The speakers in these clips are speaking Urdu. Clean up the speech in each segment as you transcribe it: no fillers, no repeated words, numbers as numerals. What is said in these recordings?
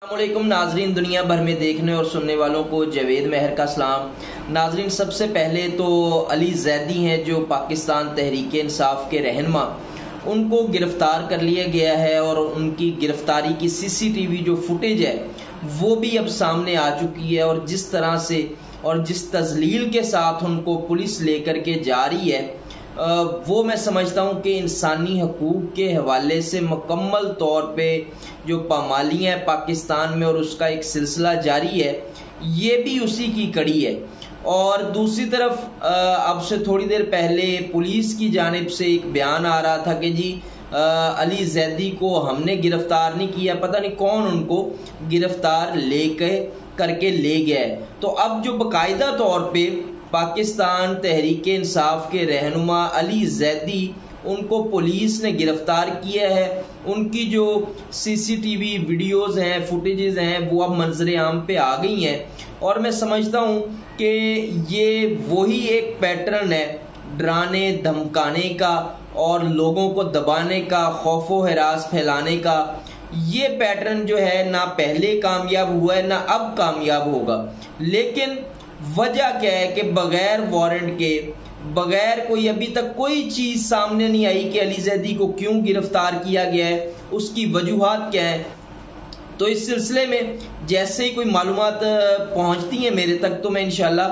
السلام علیکم ناظرین، دنیا بھر میں دیکھنے اور سننے والوں کو جاوید مہر کا سلام۔ ناظرین، سب سے پہلے تو علی زیدی ہیں جو پاکستان تحریک انصاف کے رہنما، ان کو گرفتار کر لیا گیا ہے اور ان کی گرفتاری کی سی سی ٹی وی جو فوٹیج ہے وہ بھی اب سامنے آ چکی ہے، اور جس طرح سے اور جس تذلیل کے ساتھ ان کو پولیس لے کر کے جا رہی ہے وہ میں سمجھتا ہوں کہ انسانی حقوق کے حوالے سے مکمل طور پہ جو پامالی ہے پاکستان میں اور اس کا ایک سلسلہ جاری ہے، یہ بھی اسی کی کڑی ہے۔ اور دوسری طرف اب سے تھوڑی دیر پہلے پولیس کی جانب سے ایک بیان آ رہا تھا کہ جی علی زیدی کو ہم نے گرفتار نہیں کیا، پتہ نہیں کون ان کو گرفتار کر کے لے گیا ہے۔ تو اب جو باقاعدہ طور پہ پاکستان تحریک انصاف کے رہنما علی زیدی، ان کو پولیس نے گرفتار کیا ہے، ان کی جو سی سی ٹی وی ویڈیوز ہیں، فوٹیجز ہیں، وہ اب منظر عام پہ آ گئی ہیں، اور میں سمجھتا ہوں کہ یہ وہی ایک پیٹرن ہے ڈرانے دھمکانے کا اور لوگوں کو دبانے کا، خوف و ہراس پھیلانے کا۔ یہ پیٹرن جو ہے نہ پہلے کامیاب ہوا ہے نہ اب کامیاب ہوگا، لیکن وجہ کیا ہے کہ بغیر وارنٹ کے، بغیر کوئی ابھی تک کوئی چیز سامنے نہیں آئی کہ علی زیدی کو کیوں گرفتار کیا گیا ہے، اس کی وجوہات کیا ہے۔ تو اس سلسلے میں جیسے ہی کوئی معلومات پہنچتی ہیں میرے تک تو میں انشاءاللہ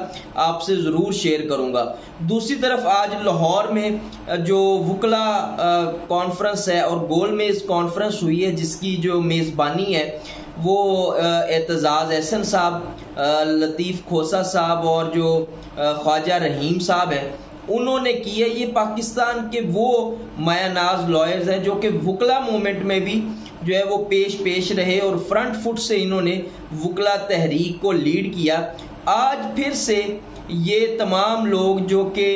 آپ سے ضرور شیئر کروں گا۔ دوسری طرف آج لاہور میں جو وکلا کانفرنس ہے اور گول میز کانفرنس ہوئی ہے، جس کی جو میزبانی ہے وہ اعتزاز احسن صاحب، لطیف کھوسا صاحب اور جو خواجہ رحیم صاحب ہیں، انہوں نے کی ہے۔ یہ پاکستان کے وہ مایہ ناز لائرز ہیں جو کہ وکلا مومنٹ میں بھی جو ہے وہ پیش رہے اور فرنٹ فٹ سے انہوں نے وکلا تحریک کو لیڈ کیا۔ آج پھر سے یہ تمام لوگ جو کہ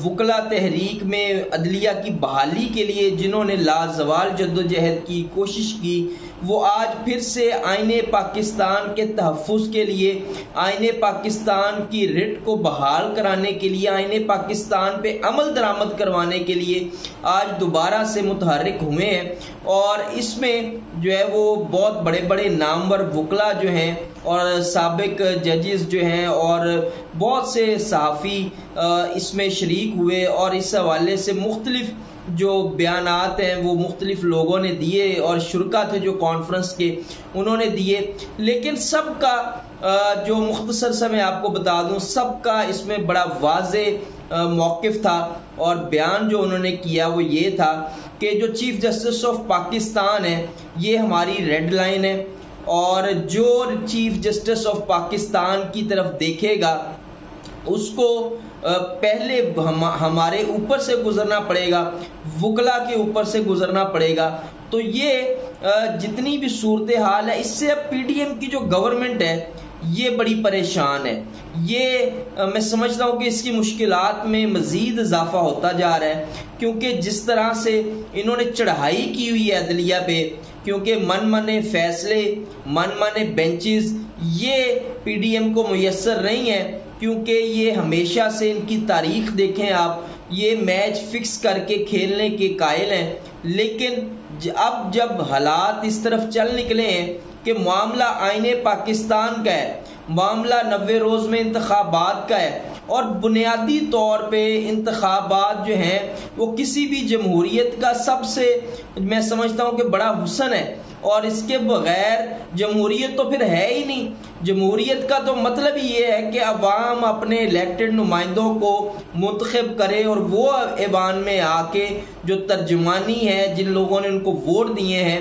وکلا تحریک میں عدلیہ کی بحالی کے لیے جنہوں نے لازوال جدوجہد کی کوشش کی، وہ آج پھر سے آئین پاکستان کے تحفظ کے لیے، آئین پاکستان کی رٹ کو بحال کرانے کے لیے، آئین پاکستان پہ عمل درآمد کروانے کے لیے آج دوبارہ سے متحرک ہوئے ہیں۔ اور اس میں جو ہے وہ بہت بڑے بڑے نامور وکلا جو ہیں اور سابق ججز جو ہیں اور بہت سے صحافی اس میں شریک ہوئے، اور اس حوالے سے مختلف جو بیانات ہیں وہ مختلف لوگوں نے دیے اور شرکا تھے جو کانفرنس کے، انہوں نے دیے۔ لیکن سب کا جو مختصر سا میں آپ کو بتا دوں، سب کا اس میں بڑا واضح موقف تھا، اور بیان جو انہوں نے کیا وہ یہ تھا کہ جو چیف جسٹس آف پاکستان ہے یہ ہماری ریڈ لائن ہے، اور جو چیف جسٹس آف پاکستان کی طرف دیکھے گا اس کو پہلے ہمارے اوپر سے گزرنا پڑے گا، وکلا کے اوپر سے گزرنا پڑے گا۔ تو یہ جتنی بھی صورتحال ہے، اس سے اب پی ڈی ایم کی جو گورنمنٹ ہے یہ بڑی پریشان ہے۔ یہ میں سمجھتا ہوں کہ اس کی مشکلات میں مزید اضافہ ہوتا جا رہا ہے، کیونکہ جس طرح سے انہوں نے چڑھائی کی ہوئی ہے عدلیہ پہ، کیونکہ من مانے فیصلے، من مانے بینچز یہ پی ڈی ایم کو میسر نہیں ہے، کیونکہ یہ ہمیشہ سے ان کی تاریخ دیکھیں آپ، یہ میچ فکس کر کے کھیلنے کے قائل ہیں۔ لیکن اب جب حالات اس طرف چل نکلے ہیں کہ معاملہ آئین پاکستان کا ہے، معاملہ 90 روز میں انتخابات کا ہے، اور بنیادی طور پہ انتخابات جو ہیں وہ کسی بھی جمہوریت کا سب سے میں سمجھتا ہوں کہ بڑا حسن ہے، اور اس کے بغیر جمہوریت تو پھر ہے ہی نہیں۔ جمہوریت کا تو مطلب ہی یہ ہے کہ عوام اپنے الیکٹڈ نمائندوں کو منتخب کرے، اور وہ ایوان میں آ کے جو ترجمانی ہے، جن لوگوں نے ان کو ووٹ دیے ہیں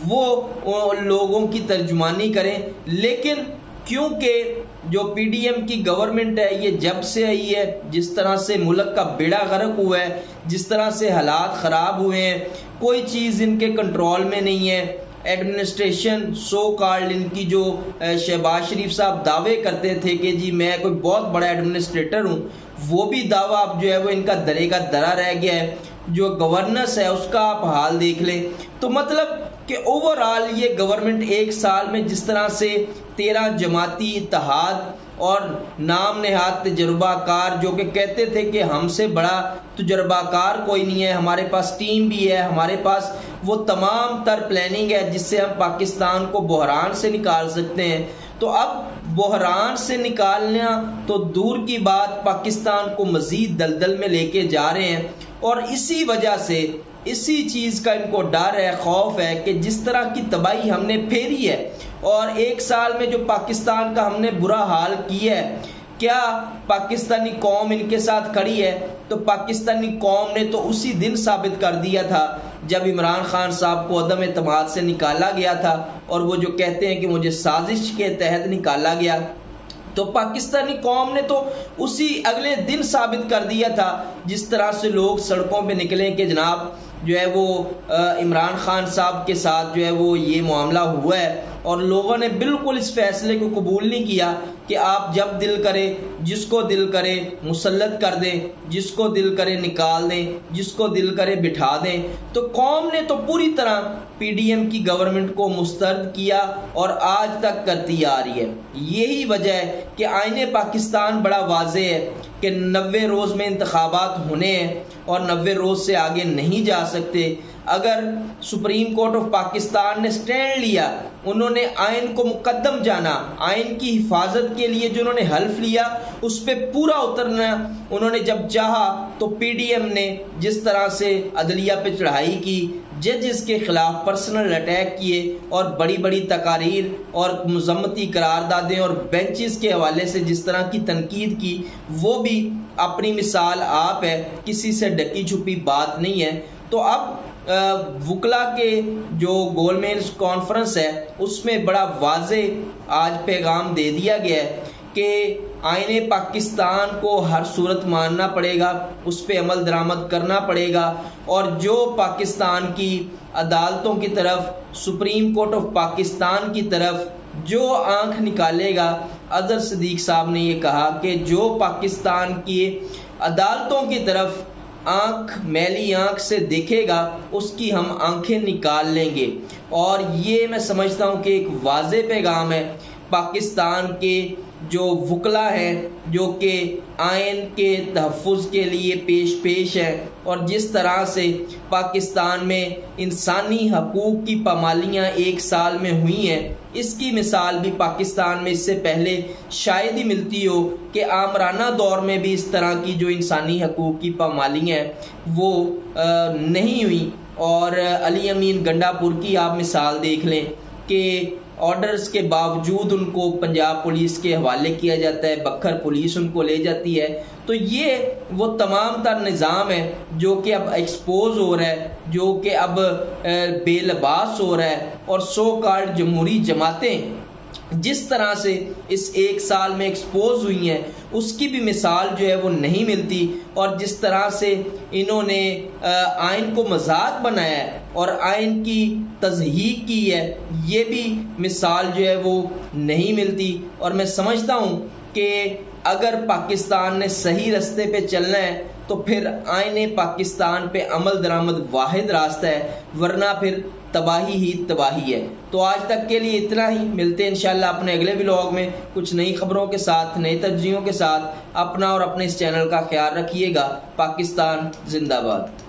وہ لوگوں کی ترجمانی کریں۔ لیکن کیونکہ جو پی ڈی ایم کی گورنمنٹ ہے یہ جب سے آئی ہے، جس طرح سے ملک کا بیڑا غرق ہوا ہے، جس طرح سے حالات خراب ہوئے ہیں، کوئی چیز ان کے کنٹرول میں نہیں ہے۔ ایڈمنسٹریشن سو کالڈ ان کی جو شہباز شریف صاحب دعوے کرتے تھے کہ جی میں کوئی بہت بڑا ایڈمنسٹریٹر ہوں، وہ بھی دعویٰ اب جو ہے وہ ان کا درے کا درا رہ گیا ہے۔ جو گورننس ہے اس کا آپ حال دیکھ لیں۔ تو مطلب کہ اوورآل یہ گورنمنٹ ایک سال میں جس طرح سے 13 جماعتی اتحاد اور نام نہاد تجربہ کار جو کہ کہتے تھے کہ ہم سے بڑا تجربہ کار کوئی نہیں ہے، ہمارے پاس ٹیم بھی ہے، ہمارے پاس وہ تمام تر پلاننگ ہے جس سے ہم پاکستان کو بحران سے نکال سکتے ہیں، تو اب بحران سے نکالنا تو دور کی بات، پاکستان کو مزید دلدل میں لے کے جا رہے ہیں۔ اور اسی وجہ سے اسی چیز کا ان کو ڈر ہے، خوف ہے کہ جس طرح کی تباہی ہم نے پھیری ہے اور ایک سال میں جو پاکستان کا ہم نے برا حال کیا ہے، کیا پاکستانی قوم ان کے ساتھ کھڑی ہے؟ تو پاکستانی قوم نے تو اسی دن ثابت کر دیا تھا جب عمران خان صاحب کو عدم اعتماد سے نکالا گیا تھا، اور وہ جو کہتے ہیں کہ مجھے سازش کے تحت نکالا گیا، تو پاکستانی قوم نے تو اسی اگلے دن ثابت کر دیا تھا جس طرح سے لوگ سڑکوں پہ نکلے کہ جناب جو ہے وہ عمران خان صاحب کے ساتھ جو ہے وہ یہ معاملہ ہوا ہے، اور لوگوں نے بالکل اس فیصلے کو قبول نہیں کیا کہ آپ جب دل کرے جس کو دل کرے مسلط کر دیں، جس کو دل کرے نکال دیں، جس کو دل کرے بٹھا دیں۔ تو قوم نے تو پوری طرح پی ڈی ایم کی گورنمنٹ کو مسترد کیا اور آج تک کرتی آ رہی ہے۔ یہی وجہ ہے کہ آئین پاکستان بڑا واضح ہے کہ 90 روز میں انتخابات ہونے ہیں اور 90 روز سے آگے نہیں جا سکتے۔ اگر سپریم کورٹ آف پاکستان نے سٹینڈ لیا، انہوں نے آئین کو مقدم جانا، آئین کی حفاظت کے لیے جو انہوں نے حلف لیا اس پہ پورا اترنا، انہوں نے جب چاہا تو پی ڈی ایم نے جس طرح سے عدلیہ پہ چڑھائی کی، ججز کے خلاف پرسنل اٹیک کیے اور بڑی بڑی تقاریر اور مذمتی قراردادیں اور بینچز کے حوالے سے جس طرح کی تنقید کی، وہ بھی اپنی مثال آپ ہے، کسی سے ڈکی چھپی بات نہیں ہے۔ تو اب وکلا کے جو گول میز کانفرنس ہے اس میں بڑا واضح آج پیغام دے دیا گیا ہے کہ آئین پاکستان کو ہر صورت ماننا پڑے گا، اس پہ عمل درآمد کرنا پڑے گا، اور جو پاکستان کی عدالتوں کی طرف، سپریم کورٹ آف پاکستان کی طرف جو آنکھ نکالے گا، اظہر صدیق صاحب نے یہ کہا کہ جو پاکستان کی عدالتوں کی طرف آنکھ میلی آنکھ سے دیکھے گا اس کی ہم آنکھیں نکال لیں گے۔ اور یہ میں سمجھتا ہوں کہ ایک واضح پیغام ہے پاکستان کے جو وکلا ہیں جو کہ آئین کے تحفظ کے لیے پیش ہے، اور جس طرح سے پاکستان میں انسانی حقوق کی پامالیاں ایک سال میں ہوئی ہیں، اس کی مثال بھی پاکستان میں اس سے پہلے شاید ہی ملتی ہو کہ آمرانہ دور میں بھی اس طرح کی جو انسانی حقوق کی پامالیاں ہیں وہ نہیں ہوئی۔ اور علی امین گنڈا پور کی آپ مثال دیکھ لیں کہ آرڈرز کے باوجود ان کو پنجاب پولیس کے حوالے کیا جاتا ہے، بکھر پولیس ان کو لے جاتی ہے۔ تو یہ وہ تمام تر نظام ہے جو کہ اب ایکسپوز ہو رہا ہے، جو کہ اب بے لباس ہو رہا ہے، اور سو کالڈ جمہوری جماعتیں جس طرح سے اس ایک سال میں ایکسپوز ہوئی ہیں اس کی بھی مثال جو ہے وہ نہیں ملتی، اور جس طرح سے انہوں نے آئین کو مذاق بنایا ہے اور آئین کی تضحیق کی ہے، یہ بھی مثال جو ہے وہ نہیں ملتی۔ اور میں سمجھتا ہوں کہ اگر پاکستان نے صحیح رستے پہ چلنا ہے تو پھر آئین پاکستان پہ عمل درآمد واحد راستہ ہے، ورنہ پھر تباہی ہی تباہی ہے۔ تو آج تک کے لیے اتنا ہی، ملتے ہیں انشاءاللہ اپنے اگلے ولاگ میں کچھ نئی خبروں کے ساتھ، نئی تجزیوں کے ساتھ۔ اپنا اور اپنے اس چینل کا خیال رکھیے گا۔ پاکستان زندہ باد۔